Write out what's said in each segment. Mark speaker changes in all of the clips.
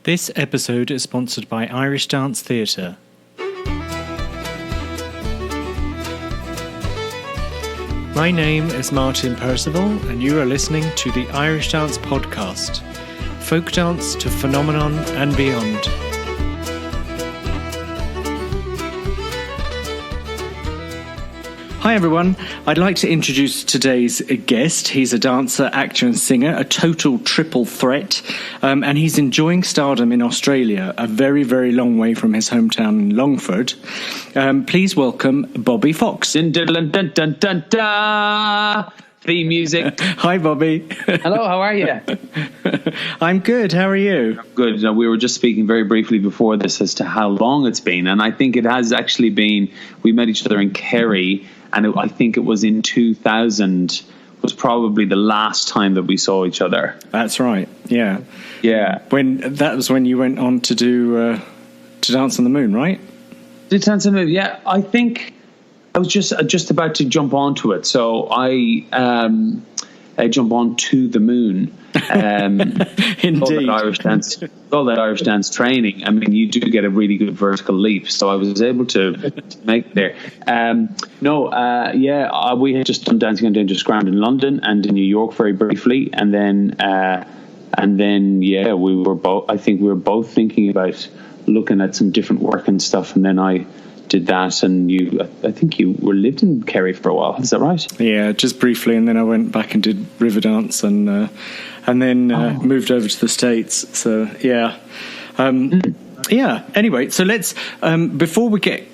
Speaker 1: This episode is sponsored by Irish Dance Theatre. My name is Martin Percival, and you are listening to the Irish Dance Podcast, folk dance to phenomenon and beyond. Hi everyone, I'd like to introduce today's guest. He's a dancer, actor and singer, a total triple threat, and he's enjoying stardom in Australia, a very, very long way from his hometown in Longford. Please welcome Bobby Fox.
Speaker 2: Dun, dun, dun, dun, dun, dun, dun. Theme music.
Speaker 1: Hi Bobby.
Speaker 2: Hello, how are you?
Speaker 1: I'm good, how are you?
Speaker 2: I'm good. We were just speaking very briefly before this as to how long it's been, and I think it has actually been, we met each other in Kerry, and I think it was in 2000 was probably the last time that we saw each other.
Speaker 1: That's right. Yeah. That was when you went on to do to Dance on the Moon, right?
Speaker 2: Did Dance on the Moon? Yeah. I think I was just about to jump onto it, so I jump on to the moon.
Speaker 1: Indeed.
Speaker 2: All that Irish dance training. I mean, you do get a really good vertical leap, so I was able to make it there. We had just done Dancing on Dangerous Ground in London and in New York very briefly, and then we were both. I think we were both thinking about looking at some different work and stuff, and then I did that, and I think you lived in Kerry for a while. Is that right?
Speaker 1: Yeah, just briefly, and then I went back and did Riverdance, and then moved over to the States. So yeah. Anyway, so let's before we get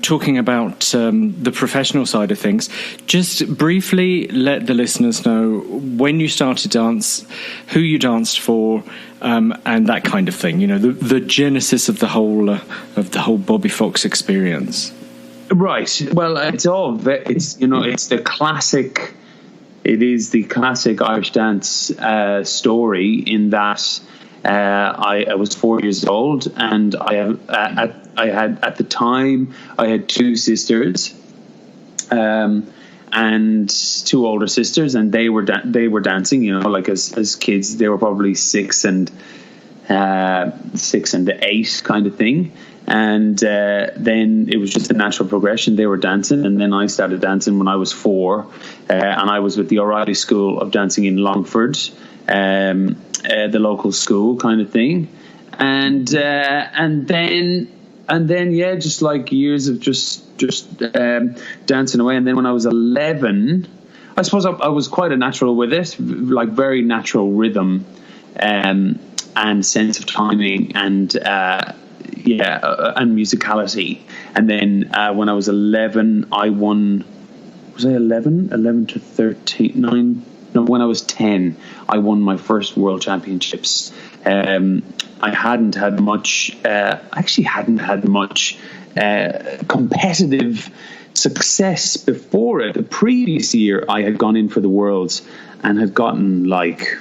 Speaker 1: talking about the professional side of things, just briefly let the listeners know when you started dance, who you danced for, and that kind of thing. You know, the genesis of the whole Bobby Fox experience.
Speaker 2: Right. Well, it's the classic. It is the classic Irish dance story in that I was 4 years old, and I had at the time I had two sisters, and two older sisters, and they were dancing. You know, like as kids, they were probably 6 and 8 kind of thing. And then it was just a natural progression. They were dancing, and then I started dancing when I was 4, and I was with the O'Reilly School of Dancing in Longford, the local school kind of thing, and then just like years of just dancing away. And then when I was 11, I suppose I was quite a natural with it, like very natural rhythm, and sense of timing and. And musicality. And then when I was 11, I won. Was I 11? 11 to 13? 9? No, when I was 10, I won my first World Championships. I hadn't had much. Competitive success before it. The previous year, I had gone in for the Worlds and had gotten like.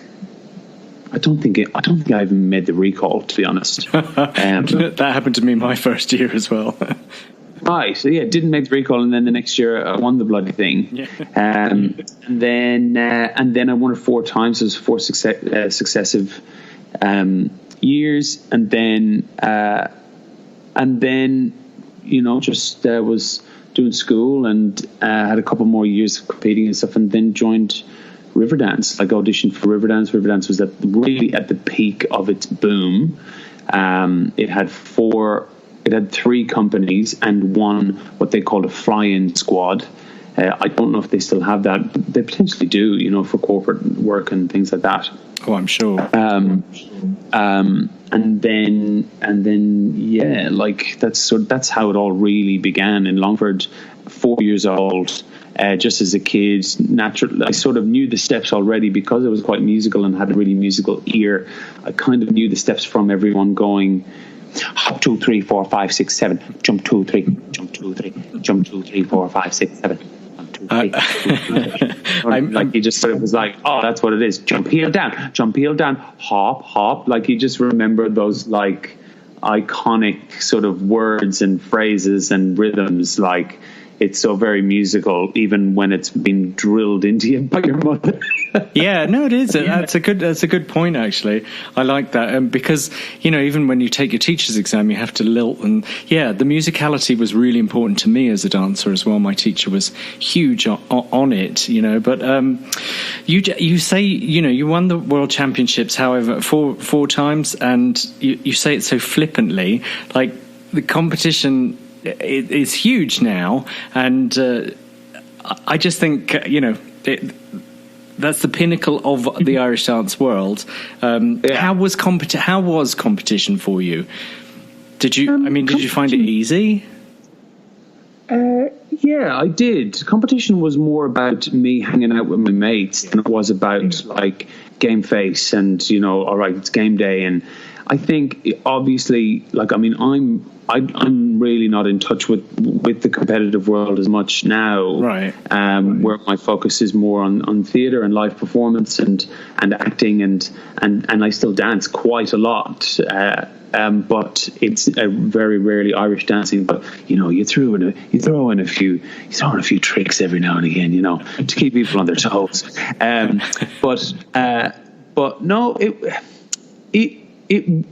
Speaker 2: I don't think I even made the recall, to be honest.
Speaker 1: That happened to me my first year as well.
Speaker 2: Right, so yeah, didn't make the recall, and then the next year I won the bloody thing. Yeah. And then I won it 4 times. So it was 4 successive years, and then was doing school and had a couple more years of competing and stuff, and then joined Riverdance. Like auditioned for Riverdance. Riverdance was really at the peak of its boom. It had 3 companies and one what they called a fly-in squad. I don't know if they still have that. But they potentially do, for corporate work and things like that.
Speaker 1: Oh, I'm sure.
Speaker 2: And then that's how it all really began in Longford. 4 years old. Just as a kid, naturally, I sort of knew the steps already because I was quite musical and had a really musical ear. I kind of knew the steps from everyone going, hop 2, 3, 4, 5, 6, 7, jump 2, 3, jump 2, 3, jump 2, 3, 4, 5, 6, 7, jump 2, 3. Like he just sort of was like, oh, that's what it is. Jump heel down, hop, hop. Like he just remembered those like iconic sort of words and phrases and rhythms. Like it's so very musical, even when it's been drilled into you by your mother.
Speaker 1: Yeah, no, it is. Yeah. That's a good point, actually. I like that, because even when you take your teacher's exam, you have to lilt, and the musicality was really important to me as a dancer as well. My teacher was huge on it, But you say you won the World Championships, however, four times, and you say it so flippantly, like the competition is huge now, and I just think that's the pinnacle of the Irish dance world. How was competition for you? Did you find it easy?
Speaker 2: Yeah, I did. Competition was more about me hanging out with my mates than it was about like game face and all right, it's game day. And I think obviously, I'm really not in touch with the competitive world as much now,
Speaker 1: right.
Speaker 2: Where my focus is more on theatre and live performance and acting and I still dance quite a lot, but it's very rarely Irish dancing. But you throw in a few tricks every now and again, to keep people on their toes. But no,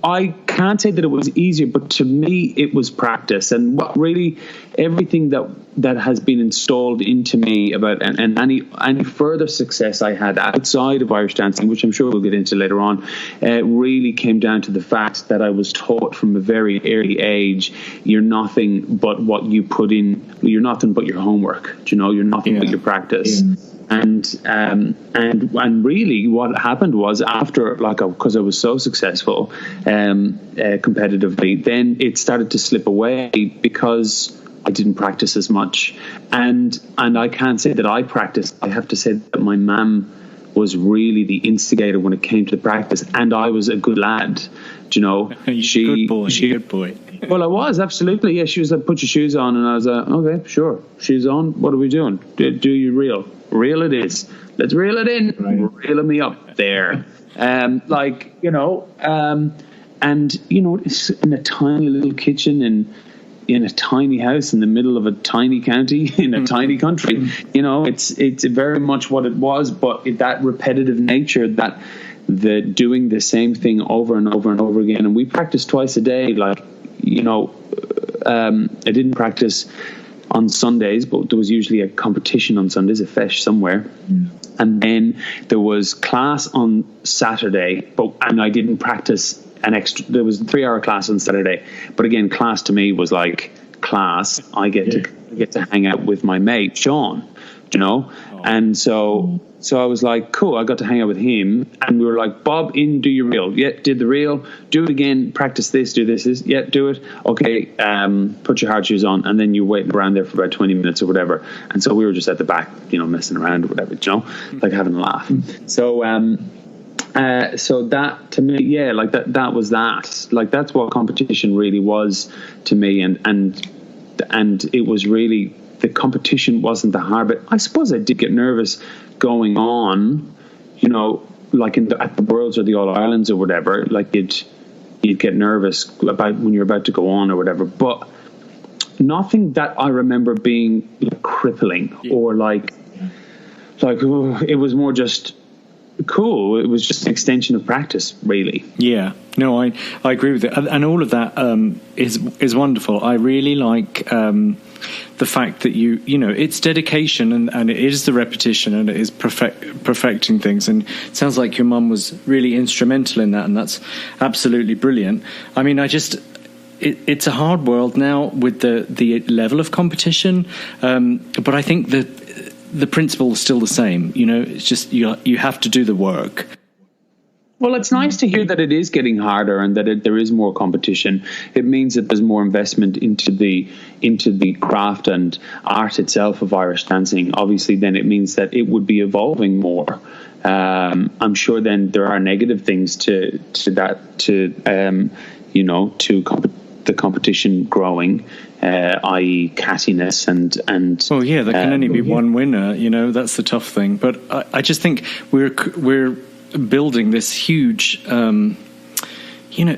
Speaker 2: I can't say that it was easier, but to me it was practice, and what really everything that has been installed into me about and any further success I had outside of Irish dancing, which I'm sure we'll get into later on, really came down to the fact that I was taught from a very early age, you're nothing but what you put in. You're nothing but your homework. You're nothing but your practice. Yeah. And really what happened was after, because I was so successful competitively, then it started to slip away because I didn't practice as much. And I can't say that I practiced. I have to say that my mum was really the instigator when it came to the practice, and I was a good lad.
Speaker 1: Good boy.
Speaker 2: Well, I was, absolutely. Yeah, she was like, put your shoes on, and I was like, okay, sure. Shoes on. What are we doing? Do your reel. Reel it is. Let's reel it in. Right. Reeling me up there. And it's in a tiny little kitchen and in a tiny house in the middle of a tiny county in a tiny country. It's very much what it was, but that repetitive nature, that the doing the same thing over and over and over again. And we practiced twice a day. I didn't practice on Sundays, but there was usually a competition on Sundays, a fesh somewhere. And then there was class on Saturday, and I didn't practice there was a 3-hour class on Saturday. But again, class to me was like class. I get to hang out with my mate, Sean, and so I was like, cool, I got to hang out with him, and we were like, Bob, do your reel. Yeah, did the reel, do it again, practice this, do this, yeah, do it. Okay, put your hard shoes on, and then you wait around there for about 20 minutes or whatever. And so we were just at the back, messing around or whatever, like having a laugh. So that to me, yeah, like that was that. Like that's what competition really was to me, and it was really, the competition wasn't the hard bit. I suppose I did get nervous going on, like at the Worlds or the All Irelands or whatever. Like you'd get nervous about when you're about to go on or whatever. But nothing that I remember being crippling or like it was more just cool. It was just an extension of practice, really.
Speaker 1: Yeah, no, I agree with it, and all of that is wonderful. I really like the fact that it's dedication and it is the repetition and it is perfecting things. And it sounds like your mum was really instrumental in that, and that's absolutely brilliant. I mean, it's a hard world now with the level of competition, but I think that the principle is still the same. It's just you have to do the work.
Speaker 2: Well, it's nice to hear that it is getting harder and that there is more competition. It means that there's more investment into the craft and art itself of Irish dancing. Obviously, then it means that it would be evolving more. I'm sure then there are negative things to that, the competition growing, i.e. cattiness and
Speaker 1: well, yeah, there can only be one winner. That's the tough thing. But I just think we're building this huge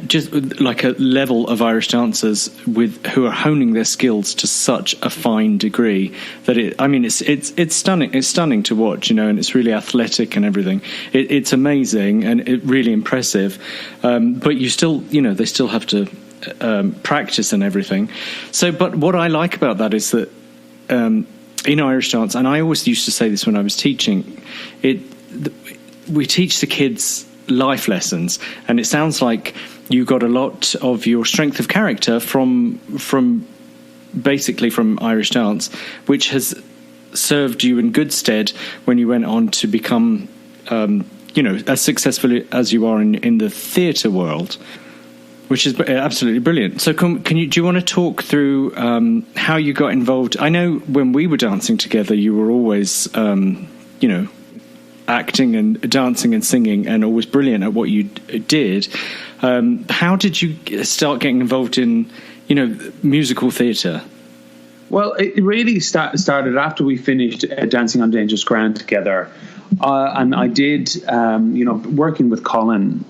Speaker 1: just like a level of Irish dancers who are honing their skills to such a fine degree that it's stunning. It's stunning to watch, and it's really athletic and everything. It's amazing and really impressive. But you still, they still have to practice and everything. So, but what I like about that is that in Irish dance, and I always used to say this when I was teaching, we teach the kids life lessons, and it sounds like you got a lot of your strength of character from basically from Irish dance, which has served you in good stead when you went on to become as successful as you are in the theatre world, which is absolutely brilliant. So do you want to talk through how you got involved? I know when we were dancing together, you were always acting and dancing and singing, and always brilliant at what you did. How did you start getting involved in, musical theatre?
Speaker 2: Well, it really started after we finished Dancing on Dangerous Ground together, and I did, working with Colin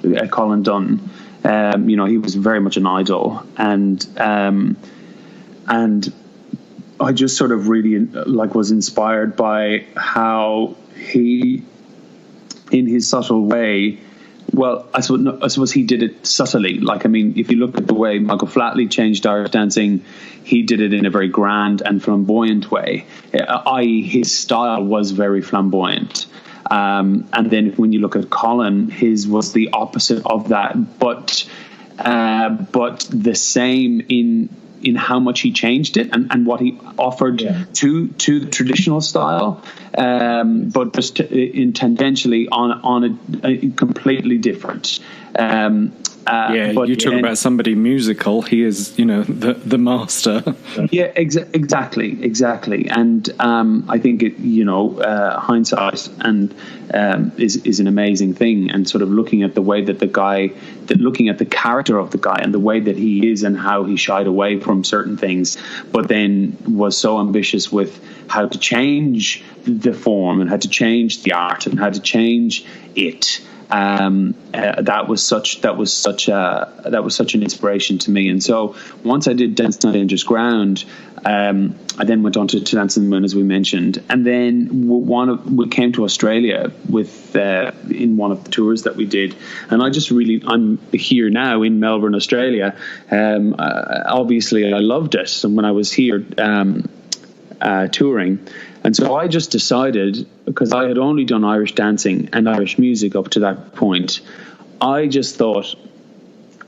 Speaker 2: Dunn. He was very much an idol, and I just sort of really was inspired by how he, in his subtle way, well, I suppose he did it subtly. If you look at the way Michael Flatley changed Irish dancing, he did it in a very grand and flamboyant way, i.e. his style was very flamboyant. And then when you look at Colin, his was the opposite of that, but the same in how much he changed it and what he offered to the traditional style, but just tangentially on a completely different.
Speaker 1: But you talk about somebody musical. He is, the master.
Speaker 2: Yeah, exactly. And I think hindsight and is an amazing thing. And sort of looking at the way that looking at the character of the guy and the way that he is and how he shied away from certain things, but then was so ambitious with how to change the form and how to change the art and how to change it. That was such an inspiration to me. And so once I did Dance on Dangerous Ground, I then went on to Dance on the Moon, as we mentioned, and then we came to Australia with in one of the tours that we did. And I'm here now in Melbourne, Australia. Obviously, I loved it, and when I was here touring. And so I just decided, because I had only done Irish dancing and Irish music up to that point, I just thought,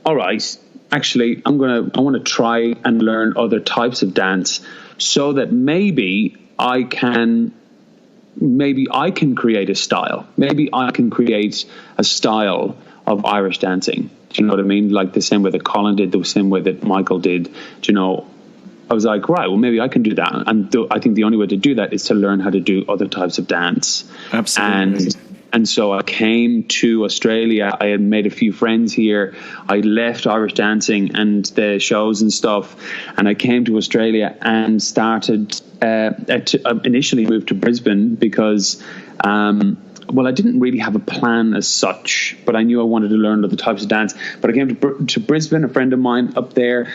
Speaker 2: all right, actually, I want to try and learn other types of dance so that maybe I can create a style. Maybe I can create a style of Irish dancing. Do you know what I mean? Like the same way that Colin did, the same way that Michael did. Do you know? I was like, right, well, maybe I can do that. And I think the only way to do that is to learn how to do other types of dance.
Speaker 1: Absolutely.
Speaker 2: And so I came to Australia. I had made a few friends here. I left Irish dancing and the shows and stuff, and I came to Australia and started. Initially moved to Brisbane because, I didn't really have a plan as such, but I knew I wanted to learn other types of dance. But I came to Brisbane. A friend of mine up there,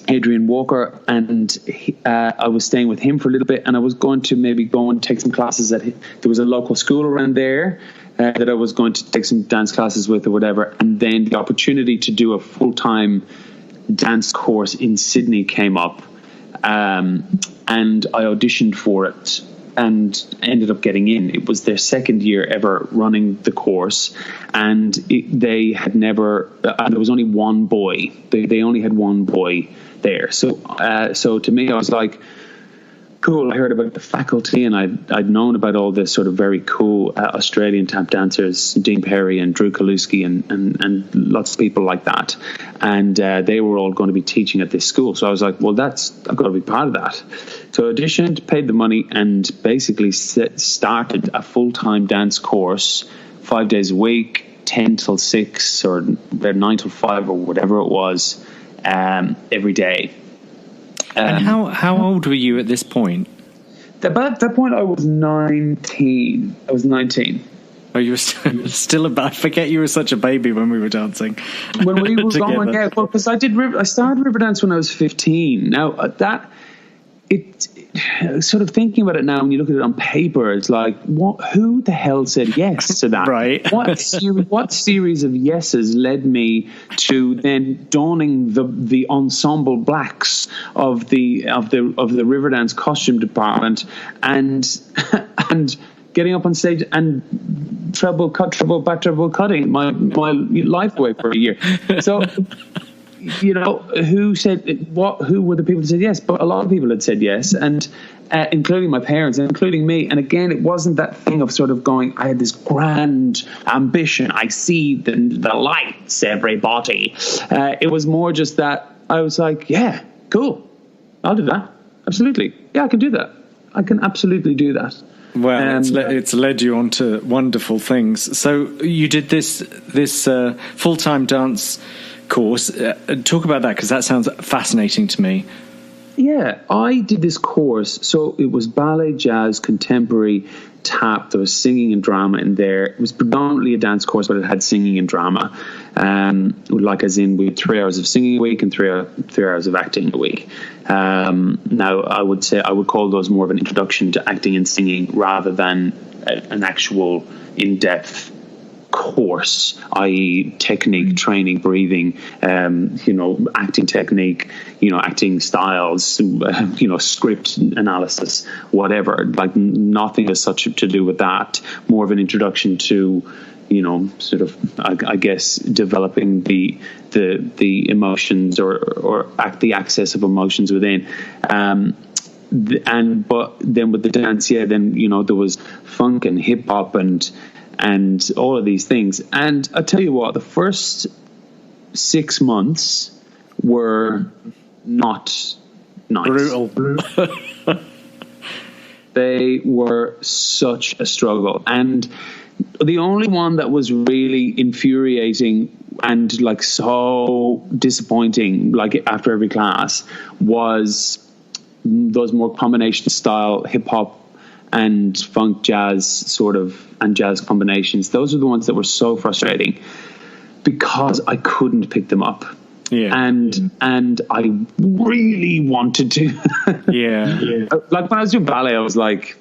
Speaker 2: Adrian Walker, and I was staying with him for a little bit, and I was going to maybe go and take some classes there was a local school around there that I was going to take some dance classes with or whatever. And then the opportunity to do a full-time dance course in Sydney came up, and I auditioned for it and ended up getting in. It was their second year ever running the course, and they had never, and there was only one boy. They only had one boy there. So to me, I was like, cool. I heard about the faculty, and I'd known about all this sort of very cool Australian tap dancers, Dean Perry and Drew Kaluski and lots of people like that. And they were all going to be teaching at this school. So I was like, well, I've got to be part of that. So I auditioned, paid the money, and basically started a full-time dance course, 5 days a week, 10 till 6 or 9 till 5 or whatever it was, every day.
Speaker 1: And how old were you at this point?
Speaker 2: At that point, I was 19.
Speaker 1: Oh, you were still I forget you were such a baby when we were dancing.
Speaker 2: When we were going, yeah, well, because I started Riverdance when I was 15. Now it sort of thinking about it now, when you look at it on paper, it's like, who the hell said yes to that?
Speaker 1: Right.
Speaker 2: What series of yeses led me to then donning the ensemble blacks of the Riverdance costume department and getting up on stage and treble cutting my life away for a year. So, you know, who were the people that said yes? But a lot of people had said yes, and including my parents, and including me. And again, it wasn't that thing of sort of going, I had this grand ambition. I see the lights, everybody. It was more just that I was like, yeah, cool. I'll do that. Absolutely. Yeah, I can do that. I can absolutely do that.
Speaker 1: Well, it's led you on to wonderful things. So you did this full-time dance course. Talk about that, because that sounds fascinating to me.
Speaker 2: Yeah, I did this course. So it was ballet, jazz, contemporary, tap. There was singing and drama in there. It was predominantly a dance course, but it had singing and drama. Like as in, we had 3 hours of singing a week and 3 hours of acting a week. Now, I would call those more of an introduction to acting and singing rather than an actual in-depth course, i.e. technique, training, breathing, acting technique, acting styles, script analysis, whatever. Like nothing as such to do with that. More of an introduction to, sort of, I guess, developing the emotions or the access of emotions within. But then with the dance, then there was funk and hip hop and all of these things. And I tell you what, the first 6 months were not nice.
Speaker 1: Brutal.
Speaker 2: They were such a struggle. And the only one that was really infuriating and like so disappointing, like after every class, was those more combination style hip hop and funk, jazz sort of, and jazz combinations. Those are the ones that were so frustrating because I couldn't pick them up.
Speaker 1: Yeah.
Speaker 2: And I really wanted to.
Speaker 1: Yeah.
Speaker 2: Like when I was doing ballet, I was like,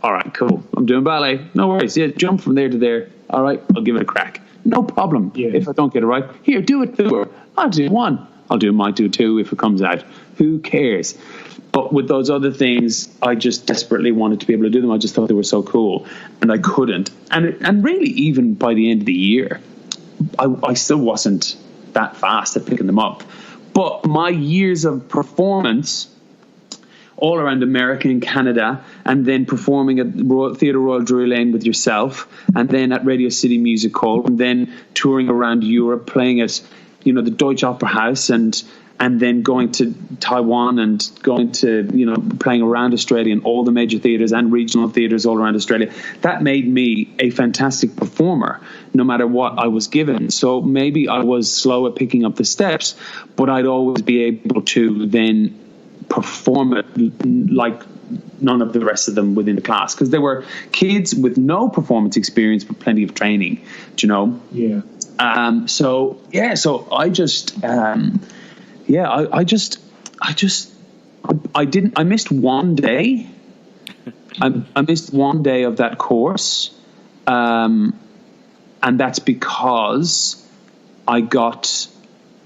Speaker 2: all right, cool. I'm doing ballet. No worries. Yeah, jump from there to there. All right, I'll give it a crack. No problem. Yeah. If I don't get it right, here, do it 2. I'll do 1. Might do 2 if it comes out. Who cares? But with those other things, I just desperately wanted to be able to do them. I just thought they were so cool, and I couldn't. And really, even by the end of the year, I still wasn't that fast at picking them up. But my years of performance all around America and Canada, and then performing at Theatre Royal Drury Lane with yourself, and then at Radio City Music Hall, and then touring around Europe, playing at the Deutsche Opera House, and then going to Taiwan and going to, playing around Australia in all the major theatres and regional theatres all around Australia. That made me a fantastic performer, no matter what I was given. So maybe I was slow at picking up the steps, but I'd always be able to then perform it like none of the rest of them within the class, because there were kids with no performance experience but plenty of training,
Speaker 1: Yeah.
Speaker 2: So I missed one day. I missed one day of that course. And that's because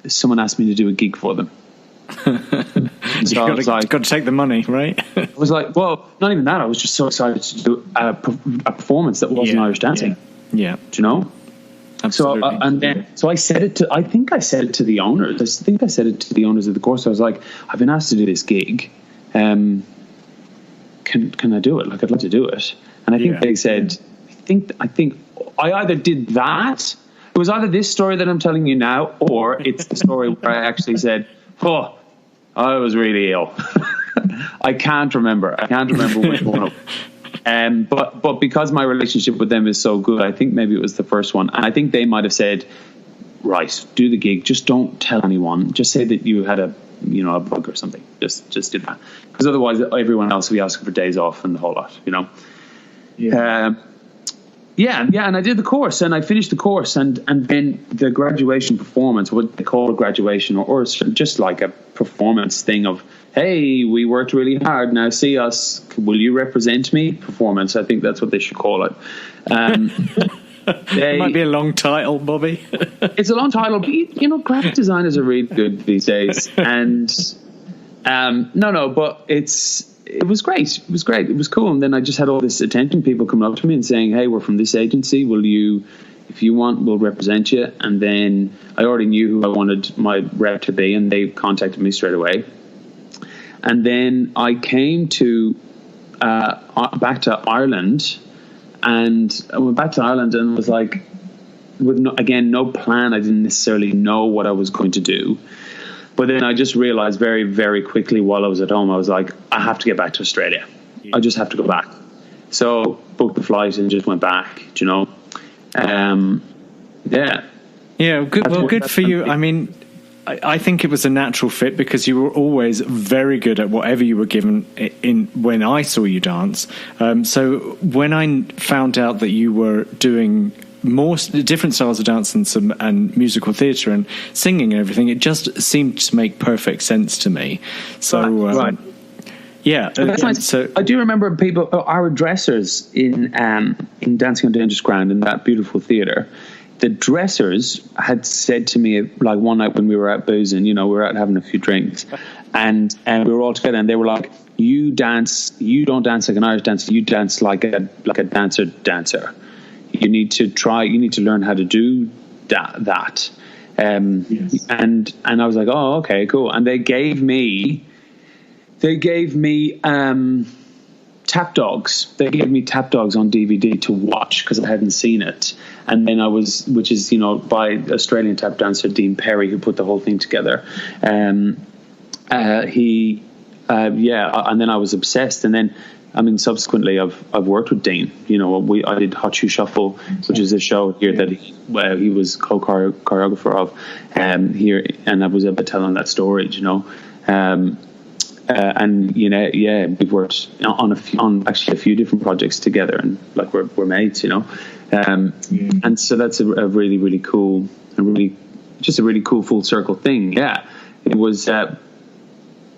Speaker 2: someone asked me to do a gig for them. So
Speaker 1: You've got to take the money, right?
Speaker 2: I was like, well, not even that. I was just so excited to do a performance that wasn't Irish dancing.
Speaker 1: Yeah.
Speaker 2: Do you know?
Speaker 1: Absolutely.
Speaker 2: So I said it to. I think I said it to the owners. I think I said it to the owners of the course. I was like, I've been asked to do this gig. Can I do it? Like, I'd love to do it. And I think they said, I think I either did that. It was either this story that I'm telling you now, or it's the story where I actually said, "Oh, I was really ill." I can't remember which one. But because my relationship with them is so good, I think maybe it was the first one. And I think they might have said, right, do the gig. Just don't tell anyone. Just say that you had a bug or something. Just do that. Because otherwise everyone else will be asking for days off and the whole lot,
Speaker 1: Yeah.
Speaker 2: and I did the course, and I finished the course, and then the graduation performance, what they call a graduation, or just like a performance thing of, hey, we worked really hard, now see us, will you represent me? Performance, I think that's what they should call it.
Speaker 1: It might be a long title, Bobby.
Speaker 2: It's a long title, but graphic designers are really good these days, and but it was great. It was great. It was cool. And then I just had all this attention, people coming up to me and saying, hey, we're from this agency. Will you, if you want, we'll represent you. And then I already knew who I wanted my rep to be, and they contacted me straight away. And then I came to back to Ireland, and I went back to Ireland and was like, with no plan. I didn't necessarily know what I was going to do. But then I just realized very, very quickly while I was at home, I was like, I have to get back to Australia. I just have to go back. So booked the flight and just went back, Yeah,
Speaker 1: good. Well, good for you. I mean, I think it was a natural fit because you were always very good at whatever you were given when I saw you dance. So when I found out that you were doing more different styles of dance and musical theatre and singing and everything, it just seemed to make perfect sense to me. So
Speaker 2: right.
Speaker 1: Yeah,
Speaker 2: that's nice. So I do remember people, our dressers in Dancing on Dangerous Ground, in that beautiful theatre. The dressers had said to me, like, one night when we were out boozing, we were out having a few drinks, and we were all together, and they were like, you don't dance like an Irish dancer, you dance like a dancer. You need to learn how to do that. Yes. And I was like, oh, okay, cool. And they gave me Tap Dogs. They gave me Tap Dogs on DVD to watch because I hadn't seen it. And then which is by Australian tap dancer Dean Perry, who put the whole thing together. And then I was obsessed. And then, subsequently I've worked with Dean. I did Hot Shoe Shuffle, which is a show here that he was co-choreographer of here, and I was able to tell on that story. We've worked on actually a few different projects together, and like we're mates. And so that's a really, really cool and just a really cool full circle thing. Yeah, it was.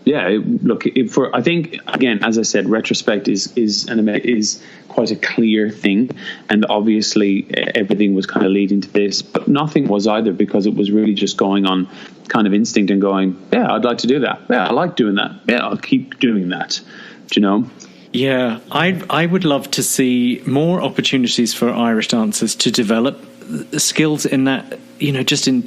Speaker 2: I think, again, as I said, retrospect is quite a clear thing, and obviously everything was kind of leading to this, but nothing was either, because it was really just going on kind of instinct and going, yeah, I'd like to do that. Yeah, I like doing that. Yeah, I'll keep doing that.
Speaker 1: Yeah, I would love to see more opportunities for Irish dancers to develop skills in that, just in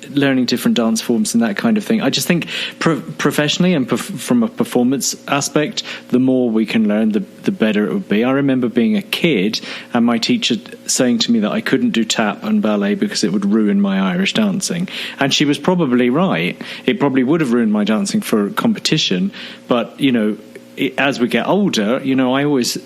Speaker 1: learning different dance forms and that kind of thing. I just think professionally and from a performance aspect, the more we can learn, the better it would be. I remember being a kid and my teacher saying to me that I couldn't do tap and ballet because it would ruin my Irish dancing. And she was probably right. It probably would have ruined my dancing for competition. But, as we get older, I always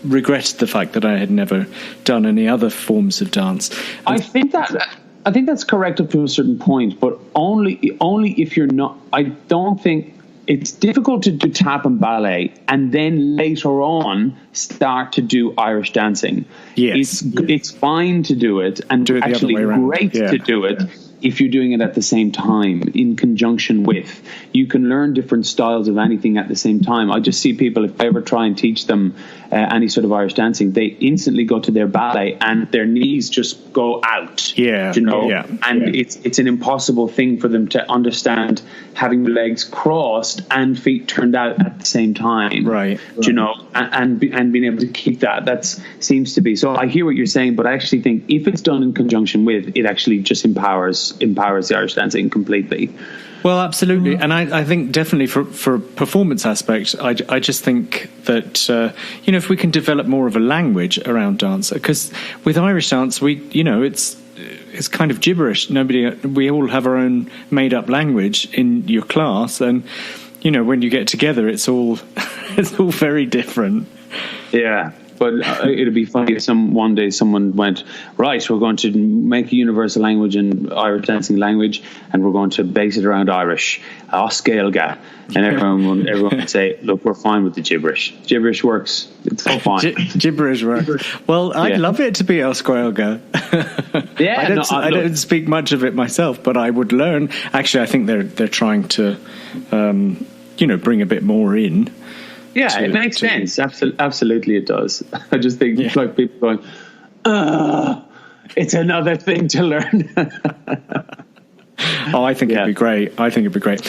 Speaker 1: regretted the fact that I had never done any other forms of dance.
Speaker 2: I think that's correct up to a certain point, but only if you're not. I don't think it's difficult to do tap and ballet and then later on start to do Irish dancing.
Speaker 1: Yes,
Speaker 2: it's fine to do it, and
Speaker 1: do it
Speaker 2: actually great to do it. Yeah. If you're doing it at the same time, in conjunction with, you can learn different styles of anything at the same time. I just see people, if I ever try and teach them any sort of Irish dancing, they instantly go to their ballet and their knees just go out.
Speaker 1: Yeah,
Speaker 2: Yeah. And it's an impossible thing for them to understand having the legs crossed and feet turned out at the same time.
Speaker 1: Right.
Speaker 2: And being able to keep that seems to be. So I hear what you're saying, but I actually think if it's done in conjunction with, it actually just empowers the Irish dancing completely.
Speaker 1: Well, absolutely. And I think definitely for a performance aspect, I just think that, if we can develop more of a language around dance, because with Irish dance, it's kind of gibberish. We all have our own made up language in your class. And, when you get together, it's all very different.
Speaker 2: Yeah. But it'd be funny if one day someone went, right, we're going to make a universal language and Irish dancing language, and we're going to base it around Irish, Oscailga. And everyone would say, look, we're fine with the gibberish. Gibberish works. It's all fine.
Speaker 1: Gibberish works. Well, I'd love it to be Oscailga.
Speaker 2: Yeah,
Speaker 1: I don't speak much of it myself, but I would learn. Actually, I think they're trying to, bring a bit more in.
Speaker 2: Yeah, it makes sense. Absolutely, it does. I just think it's like people going, it's another thing to learn.
Speaker 1: Oh, I think it'd be great.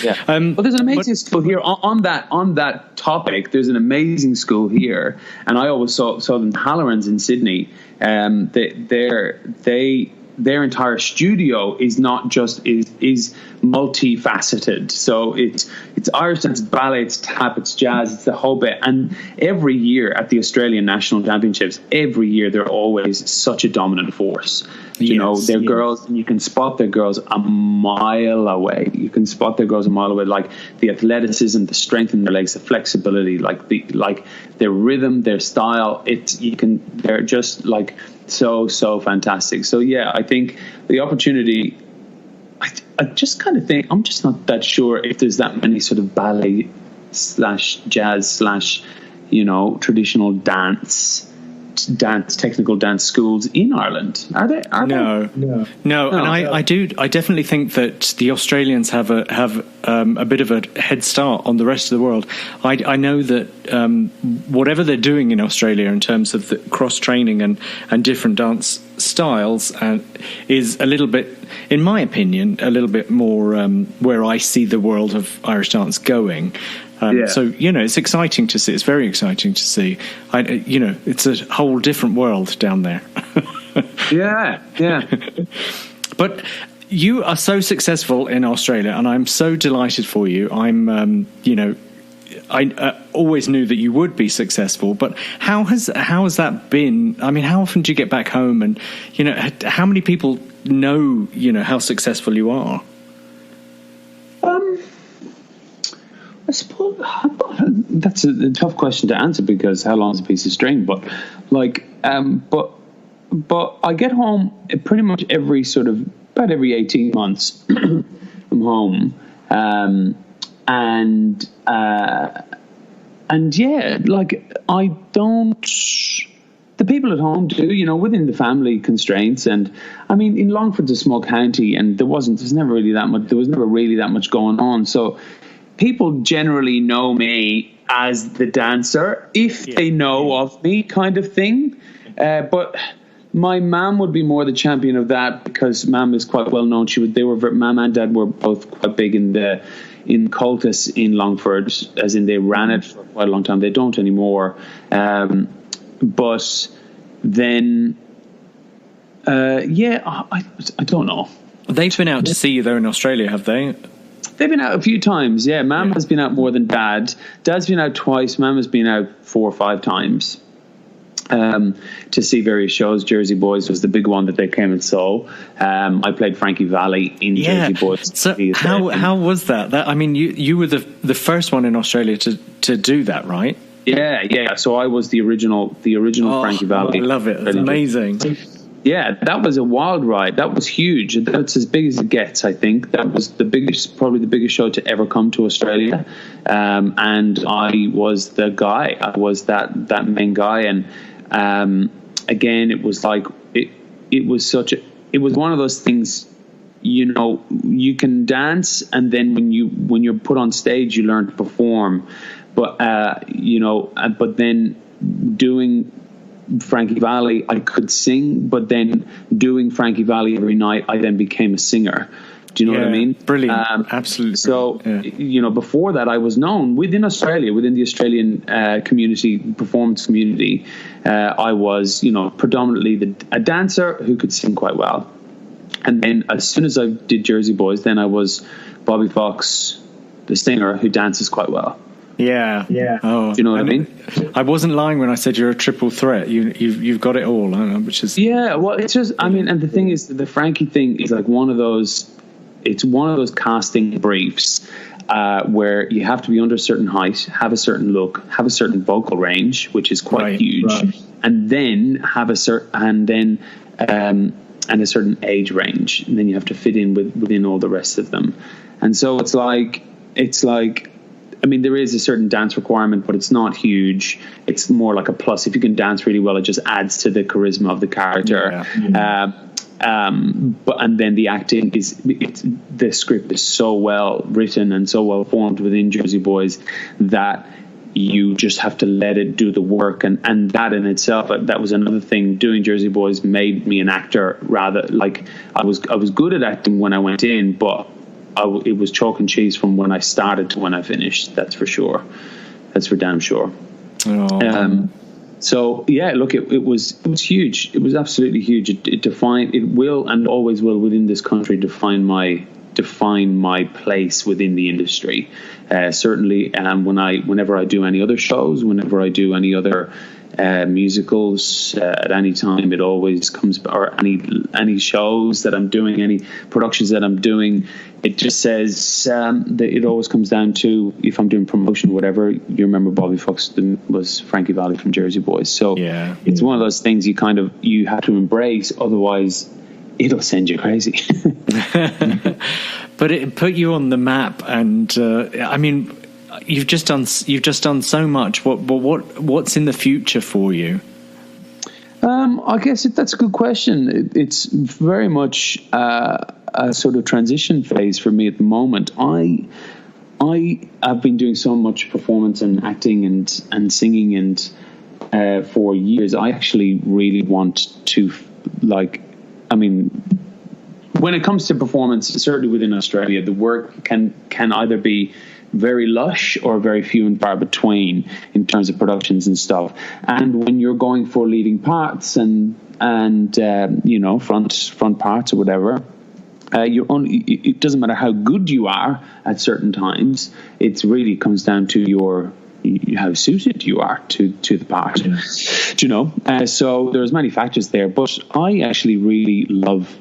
Speaker 2: Yeah. Well, there's an amazing school here on that topic. There's an amazing school here, and I always saw them Halloran's in Sydney. Their entire studio is not just is multifaceted. So it's Irish dance, it's ballet, it's tap, it's jazz, it's the whole bit. And every year at the Australian National Championships, they're always such a dominant force. They're girls, and you can spot their girls a mile away. Like the athleticism, the strength in their legs, the flexibility, like their rhythm, their style. They're just like so fantastic. So yeah, I think the opportunity, I just kind of think, I'm just not that sure if there's that many sort of ballet / jazz / traditional technical dance schools in Ireland. Are they?
Speaker 1: No. And I definitely think that the Australians have a bit of a head start on the rest of the world. I know that whatever they're doing in Australia in terms of the cross training and different dance styles is a little bit, in my opinion, a little bit more where I see the world of Irish dance going. So, it's exciting to see. It's very exciting to see. It's a whole different world down there.
Speaker 2: Yeah.
Speaker 1: But you are so successful in Australia, and I'm so delighted for you. I always knew that you would be successful, but how has that been? I mean, how often do you get back home, and how many people know how successful you are?
Speaker 2: I suppose that's a tough question to answer, because how long is a piece of string? But but I get home pretty much about every 18 months. I'm home, and yeah, like I don't. The people at home do, within the family constraints, and I mean, in Longford's a small county, and there was never really that much going on, so. People generally know me as the dancer, if they know of me, kind of thing. But my mum would be more the champion of that, because mum is quite well known. Mum and dad were both quite big in cultus in Longford, as in they ran it for quite a long time. They don't anymore. But then, I don't know.
Speaker 1: They've been out to see you though in Australia, have they?
Speaker 2: They've been out a few times, yeah. Mum has been out more than Dad. Dad's been out twice. Mum has been out 4 or 5 times to see various shows. Jersey Boys was the big one that they came and saw. I played Franki Valli in Jersey Boys.
Speaker 1: So how was that? I mean, you were the first one in Australia to do that, right?
Speaker 2: Yeah. So I was the original Franki Valli.
Speaker 1: I love it. It's amazing.
Speaker 2: Yeah, that was a wild ride. That was huge. That's as big as it gets, I think. That was probably the biggest show to ever come to Australia. And I was the guy. I was that main guy. And again, it was like it was one of those things. You can dance, and then when you're put on stage, you learn to perform. But but then doing Franki Valli, I could sing, but then doing Franki Valli every night, I then became a singer. Do you know what I mean?
Speaker 1: Brilliant. Absolutely.
Speaker 2: So, before that, I was known within Australia, within the Australian performance community. I was, predominantly a dancer who could sing quite well. And then as soon as I did Jersey Boys, then I was Bobby Fox, the singer who dances quite well.
Speaker 1: Yeah.
Speaker 2: Oh, do you know what I mean?
Speaker 1: I wasn't lying when I said you're a triple threat. You've got it all, which is
Speaker 2: Well, it's just, and the thing is, the Frankie thing is like one of those. it's one of those casting briefs where you have to be under a certain height, have a certain look, have a certain vocal range, which is quite huge, and then have a certain and a certain age range, and then you have to fit in within all the rest of them. And so it's like, I mean, there is a certain dance requirement, but it's not huge. It's more like a plus. If you can dance really well, it just adds to the charisma of the character. And then the acting the script is so well written and so well formed within Jersey Boys that you just have to let it do the work, and that in itself, that was another thing. Doing Jersey Boys made me an actor. Rather, like I was good at acting when I went in, but it was chalk and cheese from when I started to when I finished. That's for sure. That's for damn sure. So yeah, look, it was huge. It was absolutely huge. It will and always will within this country define my place within the industry. Certainly, whenever I do any other shows, whenever I do any other musicals at any time, it always comes, or any shows that I'm doing, any productions that I'm doing, it just says that it always comes down to, if I'm doing promotion, whatever, you remember Bobby Fox was Franki Valli from Jersey Boys. So it's one of those things you have to embrace, otherwise it'll send you crazy.
Speaker 1: But it put you on the map, and I mean, you've just done so much. What's in the future for you?
Speaker 2: I guess that's a good question. It's very much a sort of transition phase for me at the moment. I have been doing so much performance and acting and singing and for years. I actually really want to, when it comes to performance, certainly within Australia, the work can either be very lush or very few and far between in terms of productions and stuff. And when you're going for leading parts and front parts or whatever, it doesn't matter how good you are at certain times. It really comes down to how suited you are to the part. So there's many factors there, but I actually really love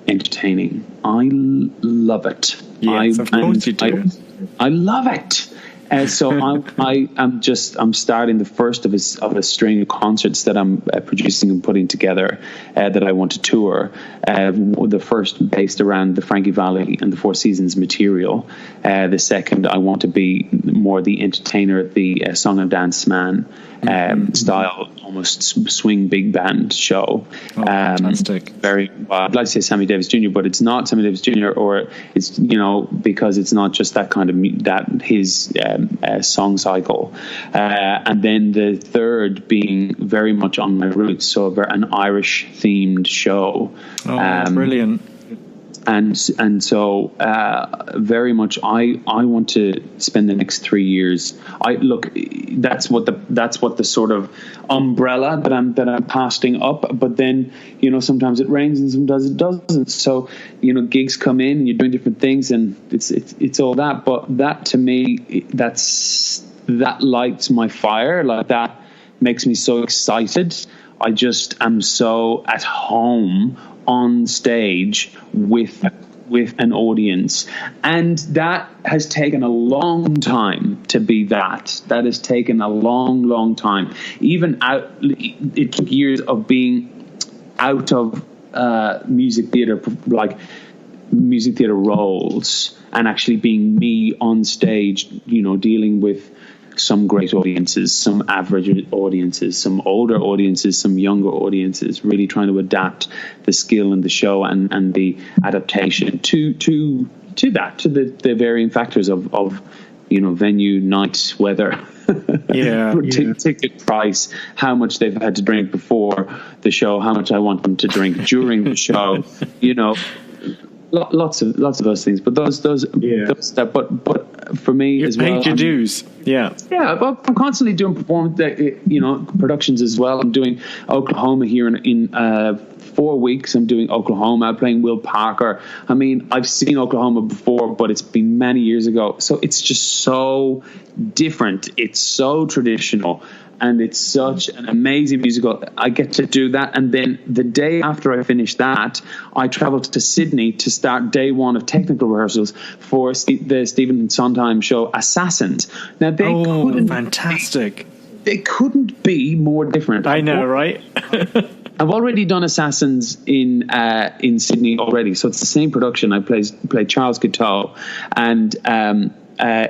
Speaker 2: entertaining. I love it.
Speaker 1: Yes, of course you do.
Speaker 2: I love it. So I'm starting the first of a string of concerts that I'm producing and putting together that I want to tour. The first based around the Franki Valli and the Four Seasons material. The second, I want to be more the entertainer, the song and dance man style, almost swing big band show.
Speaker 1: Fantastic.
Speaker 2: Very well, I'd like to say Sammy Davis Jr., but it's not Sammy Davis Jr., or it's because it's not just that kind of his song cycle. And then the third being very much on my roots, so an Irish themed show.
Speaker 1: Brilliant.
Speaker 2: And so very much I want to spend the next 3 years. That's what the sort of umbrella that I'm casting up. But then sometimes it rains and sometimes it doesn't. So gigs come in and you're doing different things, and it's all that. But that to me, that lights my fire. Like, that makes me so excited. I just am so at home on stage with an audience, and that has taken a long time to be that has taken a long time. It took years of being out of music theater roles and actually being me on stage, dealing with some great audiences, some average audiences, some older audiences, some younger audiences, really trying to adapt the skill and the show and the adaptation to the varying factors of venue, night, weather, ticket price, how much they've had to drink before the show, how much I want them to drink during the show, lots of those things. But but for me as well,
Speaker 1: you paid your dues.
Speaker 2: But I'm constantly doing performance, productions as well. I'm doing Oklahoma here in 4 weeks. I'm doing Oklahoma, playing Will Parker. I mean, I've seen Oklahoma before, but it's been many years ago. So it's just so different. It's so traditional. and it's such an amazing musical. I get to do that, and then the day after I finish that, I traveled to Sydney to start day one of technical rehearsals for the Stephen Sondheim show Assassins. Now
Speaker 1: fantastic!
Speaker 2: They couldn't be more different.
Speaker 1: I know, right?
Speaker 2: I've already done Assassins in Sydney already, so it's the same production. I played Charles Guiteau, and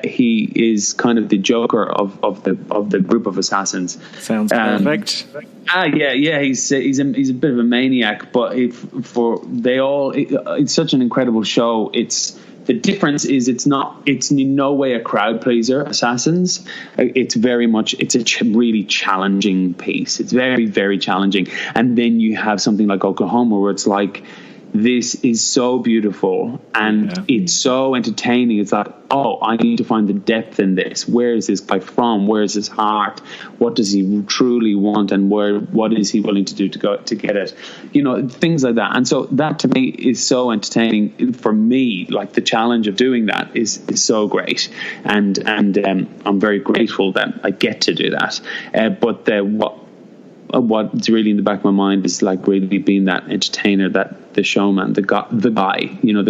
Speaker 2: he is kind of the Joker of the group of assassins.
Speaker 1: Sounds perfect.
Speaker 2: Yeah. He's a bit of a maniac, but it's such an incredible show. The difference is it's in no way a crowd pleaser. Assassins, it's a really challenging piece. It's very, very challenging. And then you have something like Oklahoma, where it's like, this is so beautiful and it's so entertaining. It's like, oh, I need to find the depth in this. Where is this guy from? Where is his heart? What does he truly want? And what is he willing to do to get it? Things like that. And so that to me is so entertaining. For me, like, the challenge of doing that is so great. And I'm very grateful that I get to do that. But what's really in the back of my mind is like really being that entertainer, that the showman, the guy, the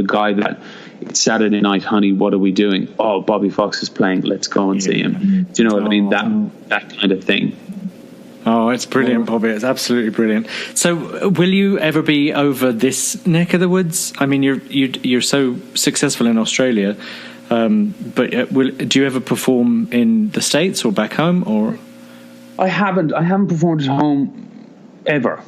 Speaker 2: guy that it's Saturday night, honey, what are we doing? Oh, Bobby Fox is playing. Let's go and see him. Do you know what I mean? That kind of thing.
Speaker 1: Oh, it's brilliant, Bobby. It's absolutely brilliant. So, will you ever be over this neck of the woods? I mean, you're so successful in Australia, but do you ever perform in the States or back home, or?
Speaker 2: I haven't performed at home ever.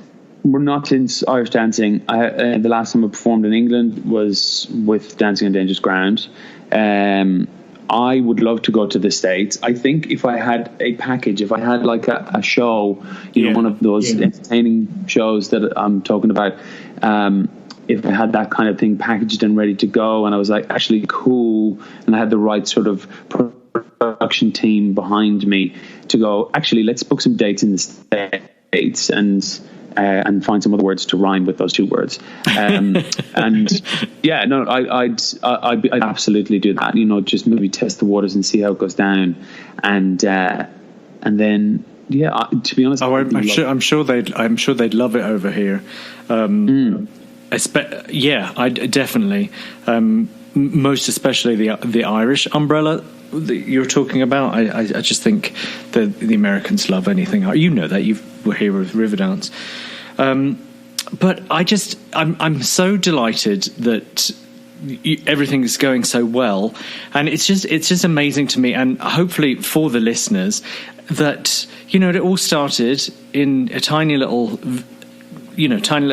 Speaker 2: We're not since Irish Dancing. The last time I performed in England was with Dancing on Dangerous Ground. I would love to go to the States. I think if I had a package, if I had like a show, one of those entertaining shows that I'm talking about, if I had that kind of thing packaged and ready to go, and I was like actually cool, and I had the right sort of production team behind me to go, actually, let's book some dates in the States and find some other words to rhyme with those two words. I'd absolutely do that. Just maybe test the waters and see how it goes down, and then to be honest,
Speaker 1: I'm sure they'd love it over here. I'd definitely. Most especially the Irish umbrella that you're talking about. I just think that the Americans love anything. You know that, you were here with Riverdance. But I'm so delighted that everything is going so well, and it's just amazing to me, and hopefully for the listeners, that it all started in a tiny little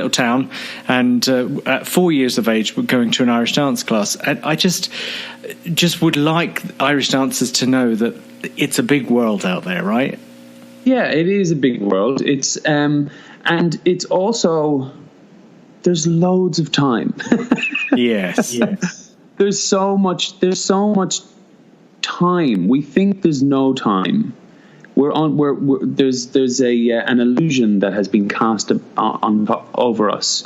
Speaker 1: town, and at 4 years of age, we're going to an Irish dance class. And I just would like Irish dancers to know that it's a big world out there, right?
Speaker 2: Yeah, it is a big world. It's and it's also, there's loads of time.
Speaker 1: Yes.
Speaker 2: There's so much time. We think there's no time. There's an illusion that has been cast over us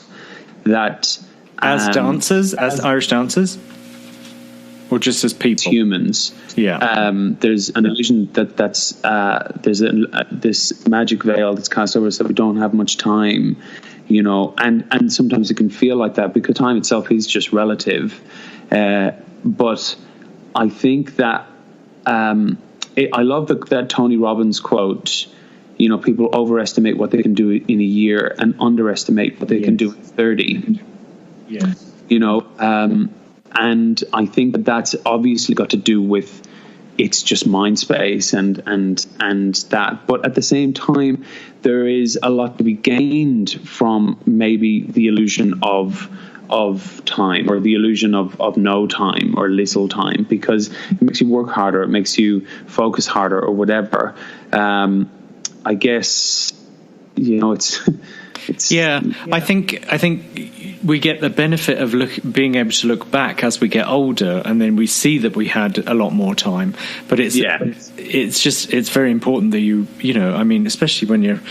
Speaker 2: that
Speaker 1: as dancers, as Irish dancers, or just as people,
Speaker 2: humans.
Speaker 1: Yeah.
Speaker 2: There's an illusion that's there's this magic veil that's cast over us that we don't have much time, and sometimes it can feel like that because time itself is just relative. But I think that. I love that Tony Robbins quote, people overestimate what they can do in a year and underestimate what they can do in 30.
Speaker 1: Yeah.
Speaker 2: And I think that's obviously got to do with it's just mind space and that. But at the same time, there is a lot to be gained from maybe the illusion of time, or the illusion of no time or little time, because it makes you work harder, it makes you focus harder, or whatever. I guess it's
Speaker 1: I think we get the benefit of being able to look back as we get older, and then we see that we had a lot more time. But it's very important that you know, I mean, especially when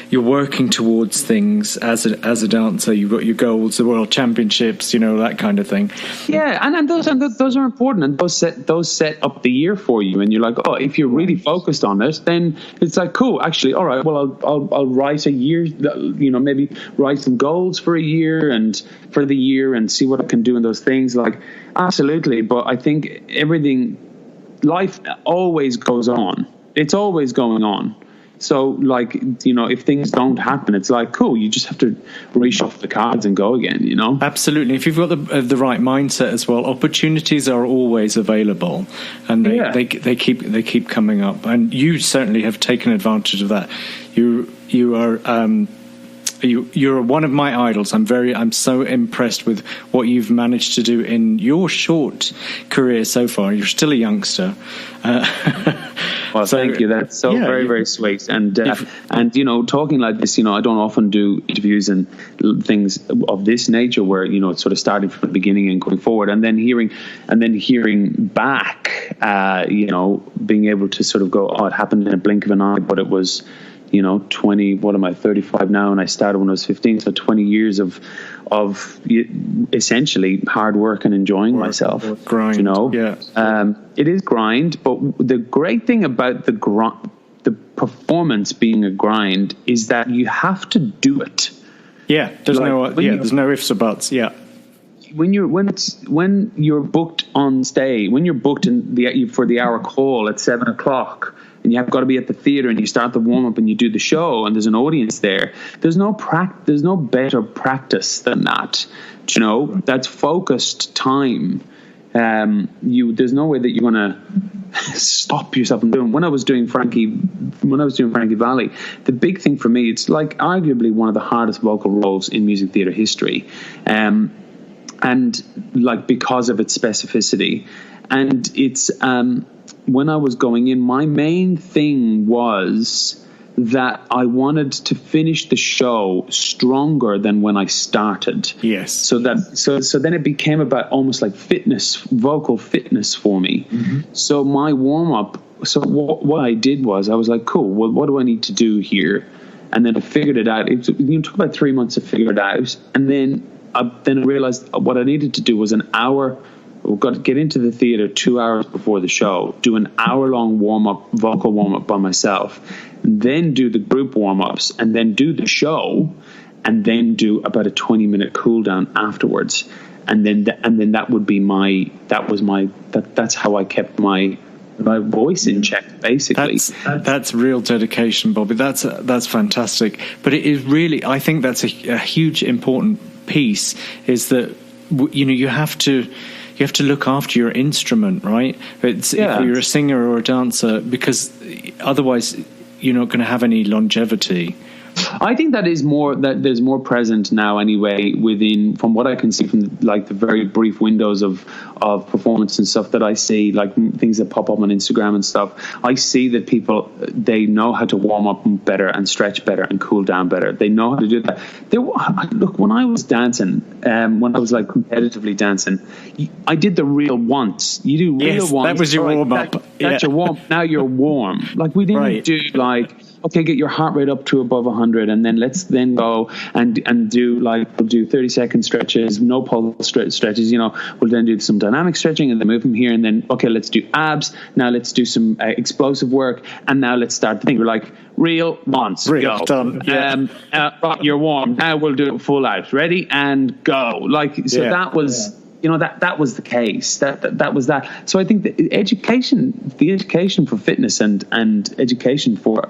Speaker 1: you're working towards things as a dancer, you've got your goals, the world championships, you know, that kind of thing.
Speaker 2: Yeah, and those are important, and those set up the year for you. And you're like, oh, if you're really focused on it, then it's like, cool. Actually, all right. Well, I'll write a year. You know, maybe write some goals for a year and for the year, and see what I can do in those things. Like, absolutely. But I think life always goes on. It's always going on. So, like, you know, if things don't happen, it's like, cool, you just have to reshuffle the cards and go again, you know?
Speaker 1: Absolutely. If you've got the right mindset as well, opportunities are always available, and they keep coming up. And you certainly have taken advantage of that. You're one of my idols. I'm so impressed with what you've managed to do in your short career so far. You're still a youngster.
Speaker 2: Well, thank you. That's very, very sweet. And you know, talking like this, you know, I don't often do interviews and things of this nature where, you know, it's sort of starting from the beginning and going forward, and then hearing back, you know, being able to sort of go, oh, it happened in a blink of an eye, but it was, you know, 20, what am I, 35 now, and I started when I was 15, so 20 years of essentially hard work and enjoying myself.
Speaker 1: Grind,
Speaker 2: you know?
Speaker 1: Yeah.
Speaker 2: It is grind, but the great thing about the performance being a grind is that you have to do it.
Speaker 1: Yeah, there's no ifs or buts, yeah.
Speaker 2: When you're booked on stage, when you're booked for the hour call at 7:00, and you have got to be at the theater, and you start the warm up and you do the show, and there's an audience there. There's no better practice than that. You know, that's focused time. There's no way that you're going to stop yourself from doing. When I was doing Franki Valli, the big thing for me, it's like arguably one of the hardest vocal roles in music theater history. And like, because of its specificity, and it's when I was going in, my main thing was that I wanted to finish the show stronger than when I started.
Speaker 1: Yes.
Speaker 2: So then it became about almost like vocal fitness for me. Mm-hmm. So my warm up. So what I did was I was like, cool. Well, what do I need to do here? And then I figured it out. It took about 3 months to figure it out, and then I realized what I needed to do was an hour. We've got to get into the theater 2 hours before the show, do an hour-long vocal warm-up by myself, then do the group warm-ups, and then do the show, and then do about a 20-minute cool-down afterwards. And then that would be that's how I kept my voice in check, basically.
Speaker 1: That's real dedication, Bobby. That's fantastic. But it is really, I think that's a huge important piece, is that, you know, you have to look after your instrument, right? If you're a singer or a dancer, because otherwise you're not going to have any longevity.
Speaker 2: I think that there's more present now anyway from what I can see from like the very brief windows of performance and stuff that I see, like things that pop up on Instagram and stuff. I see that people, they know how to warm up better and stretch better and cool down better. They know how to do that. Look, when I was dancing, when I was like competitively dancing, I did the reel once. You do reel once.
Speaker 1: That was your warm up.
Speaker 2: That's your warm. Now you're warm. Like, we didn't do like, okay, get your heart rate up to above 100, and then let's then go and do like, we'll do 30-second stretches, no pulse stretches, you know, we'll then do some dynamic stretching and then move from here, and then, okay, let's do abs, now let's do some explosive work, and now let's start the thing. We're like, reel once,
Speaker 1: reel,
Speaker 2: go.
Speaker 1: Done. Yeah.
Speaker 2: You're warm, now we'll do it full out, ready, and go. Like, so that was... You know, that was the case. That was that. So I think the education for fitness and education for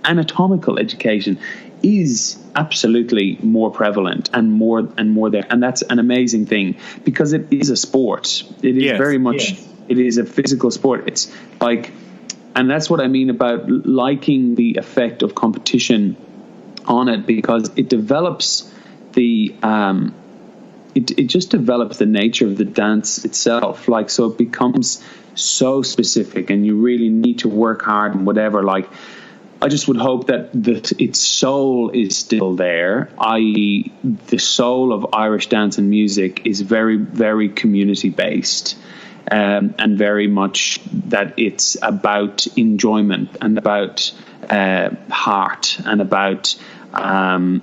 Speaker 2: anatomical education is absolutely more prevalent and more there. And that's an amazing thing, because it is a sport. It is very much. It is a physical sport. It's like, and that's what I mean about liking the effect of competition on it, because it develops the. It just develops the nature of the dance itself. Like, so it becomes so specific, and you really need to work hard and whatever. Like, I just would hope that its soul is still there, i.e. the soul of Irish dance and music is very, very community based, and very much that it's about enjoyment and about heart and about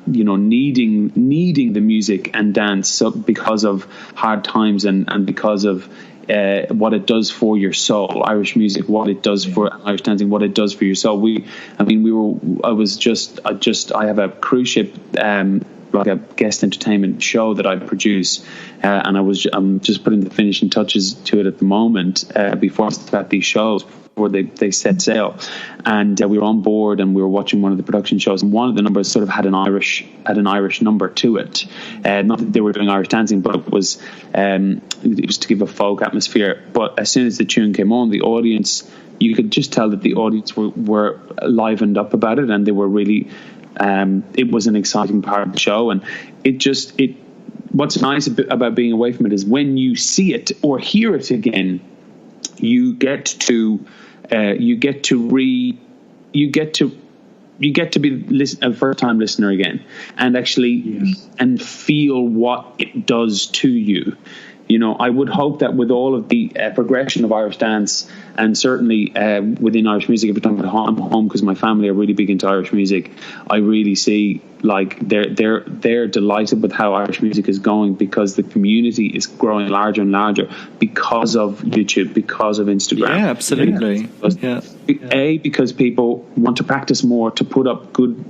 Speaker 2: needing the music and dance because of hard times and because of what it does for your soul. Irish music, what it does for Irish dancing, what it does for your soul. I have a cruise ship, like a guest entertainment show that I produce, and I'm just putting the finishing touches to it at the moment, before I start these shows, before they set sail. And we were on board and we were watching one of the production shows, and one of the numbers sort of had an Irish number to it. Not that they were doing Irish dancing, but it was to give a folk atmosphere. But as soon as the tune came on, the audience, you could just tell that the audience were livened up about it, and they were really it was an exciting part of the show. And what's nice about being away from it is when you see it or hear it again, you get to be a first time listener again, and actually and feel what it does to you. I would hope that with all of the progression of Irish dance, and certainly within Irish music, every time I'm home, because my family are really big into Irish music, I really see like they're delighted with how Irish music is going, because the community is growing larger and larger because of YouTube, because of Instagram.
Speaker 1: Yeah, absolutely.
Speaker 2: Because people want to practice more to put up good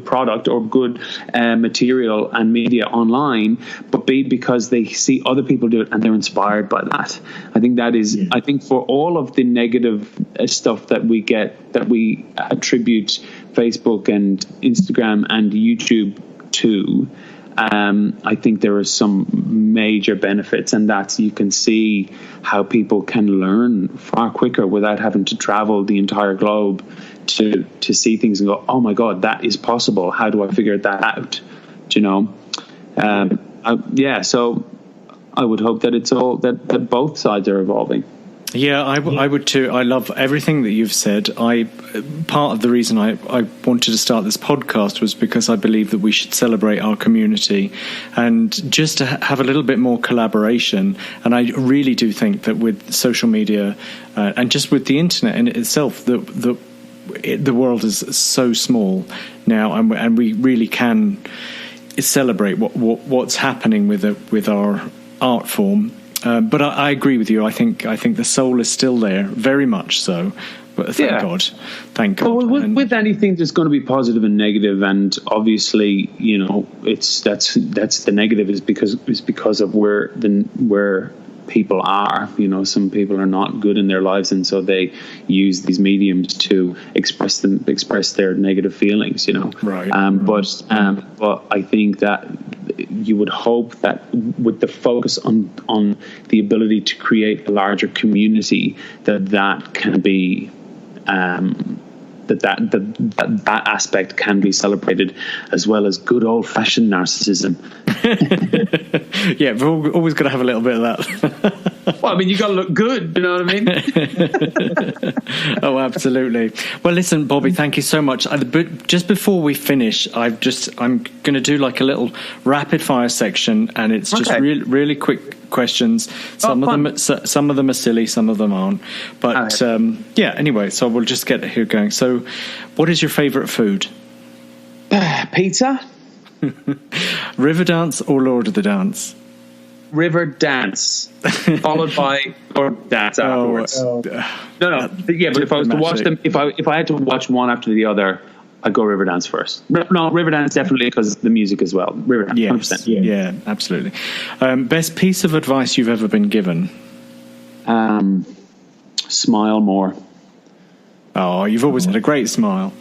Speaker 2: product or good material and media online, but B, because they see other people do it and they're inspired by that. I think that is, I think for all of the negative stuff that we get, that we attribute Facebook and Instagram and YouTube to, I think there are some major benefits, and that's you can see how people can learn far quicker without having to travel the entire globe to see things and go, oh my God, that is possible. How do I figure that out? So I would hope that it's all that both sides are evolving.
Speaker 1: Yeah, I would too. I love everything that you've said. Part of the reason I wanted to start this podcast was because I believe that we should celebrate our community and just to have a little bit more collaboration. And I really do think that with social media and just with the internet in itself, the world is so small now, and we really can celebrate what's happening with our art form. But I agree with you. I think the soul is still there, very much so. But thank God.
Speaker 2: Well, with anything, there's going to be positive and negative, and obviously, that's the negative is because of where people are. Some people are not good in their lives, and so they use these mediums to express their negative feelings.
Speaker 1: Right.
Speaker 2: But I think that you would hope that with the focus on the ability to create a larger community, that can be that aspect can be celebrated, as well as good old-fashioned narcissism.
Speaker 1: Yeah, we've always got to have a little bit of that.
Speaker 2: Well, I mean, you got to look good, you know what I mean?
Speaker 1: Oh, absolutely. Well, listen, Bobby, thank you so much. But just before we finish, I'm going to do like a little rapid fire section, and it's just really quick questions. Some of them are silly, some of them aren't. But anyway, so we'll just get here going. So, what is your favourite food?
Speaker 2: Pizza.
Speaker 1: Riverdance or Lord of the Dance?
Speaker 2: Riverdance, followed by Lord Dance afterwards. No. Yeah, but if I was to watch them, if I had to watch one after the other, I'd go Riverdance first. No, Riverdance definitely, because the music as well. Riverdance,
Speaker 1: yes.
Speaker 2: 100%.
Speaker 1: Yeah, absolutely. Best piece of advice you've ever been given?
Speaker 2: Smile more.
Speaker 1: Oh, you've always had a great smile.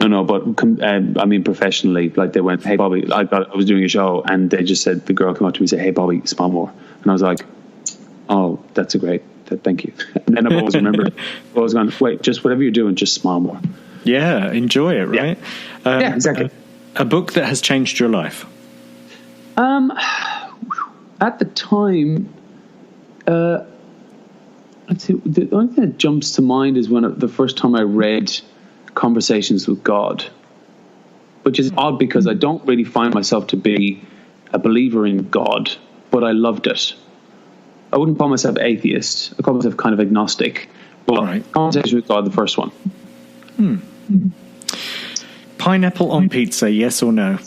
Speaker 2: No, but I mean professionally, like they went, "Hey Bobby," I was doing a show, and they just said, the girl came up to me and said, "Hey Bobby, smile more," and I was like, "Oh, that's a great, thank you." And then I've always remembered, I've always gone, "Wait, just whatever you're doing, just smile more."
Speaker 1: Yeah, enjoy it, right?
Speaker 2: Yeah, exactly.
Speaker 1: A book that has changed your life?
Speaker 2: At the time, the only thing that jumps to mind is the first time I read Conversations with God, which is odd because I don't really find myself to be a believer in God, but I loved it. I wouldn't call myself atheist. I call myself kind of agnostic. But right. Conversation with God, the first one.
Speaker 1: Pineapple on pizza, yes or no?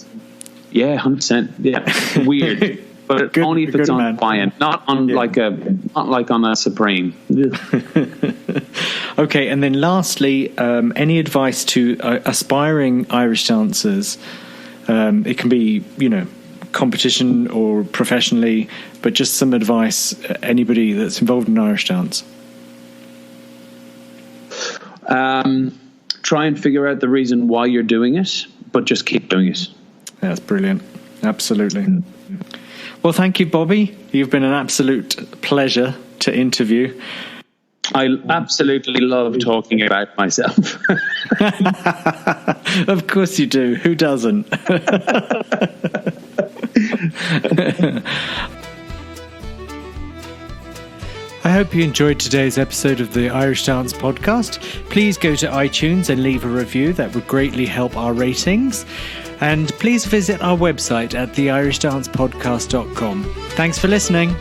Speaker 2: Yeah, 100%. Yeah, weird. But good, only if it's on Hawaiian, not on like on a Supreme.
Speaker 1: Okay, and then lastly, any advice to aspiring Irish dancers? It can be, competition or professionally, but just some advice. Anybody that's involved in Irish dance.
Speaker 2: Try and figure out the reason why you're doing it, but just keep doing it.
Speaker 1: That's brilliant. Absolutely. Well, thank you, Bobby. You've been an absolute pleasure to interview.
Speaker 2: I absolutely love talking about myself.
Speaker 1: Of course you do. Who doesn't? I hope you enjoyed today's episode of the Irish Dance Podcast. Please go to iTunes and leave a review. That would greatly help our ratings. And please visit our website at theirishdancepodcast.com. Thanks for listening.